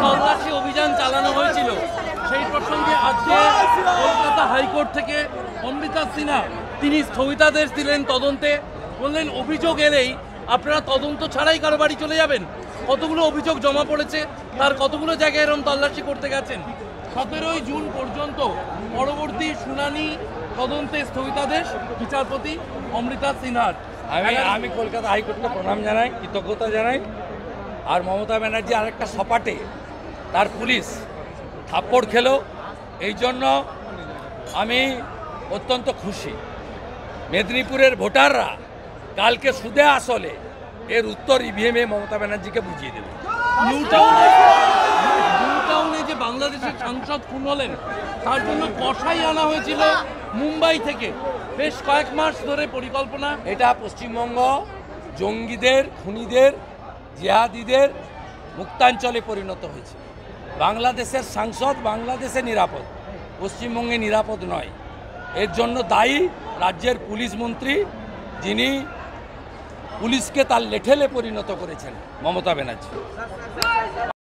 তল্লাশি অভিযান চালানো হয়েছিল সেই প্রসঙ্গে আজকে কলকাতা হাইকোর্ট থেকে অমৃতা সিনহা তিনি স্থগিতাদেশ দিলেন তদন্তে। বললেন অভিযোগ এলেই আপনারা তদন্ত ছাড়াই কারো বাড়ি চলে যাবেন। কতগুলো অভিযোগ জমা পড়েছে, তার কতগুলো জায়গায় এরকম তল্লাশি করতে গেছেন। 17ই জুন পর্যন্ত পরবর্তী শুনানি তদন্তে স্থগিতাদেশ বিচারপতি অমৃতা সিনহার। আমি কলকাতা হাইকোর্টকে প্রণাম জানাই, কৃতজ্ঞতা জানাই। আর মমতা ব্যানার্জি আরেকটা সপাটে তার পুলিশ থাপ্পড় খেলো, এই জন্য আমি অত্যন্ত খুশি। মেদিনীপুরের ভোটাররা কালকে সুদে আসলে এর উত্তর ইভিএমে মমতা ব্যানার্জিকে বুঝিয়ে দেবে। নিউটাউনে যে বাংলাদেশের সাংসদ খুন হলেন তার জন্য কষাই আনা হয়েছিল মুম্বাই থেকে, বেশ কয়েক মাস ধরে পরিকল্পনা। এটা পশ্চিমবঙ্গ জঙ্গিদের, খুনিদের, জিহাদিদের মুক্তাঞ্চলে পরিণত হয়েছে। বাংলাদেশের সাংসদ বাংলাদেশে নিরাপদ, পশ্চিমবঙ্গে নিরাপদ নয়। এর জন্য দায়ী রাজ্যের পুলিশ মন্ত্রী, যিনি পুলিশকে তার লেঠেলে পরিণত করেছেন, মমতা ব্যানার্জি।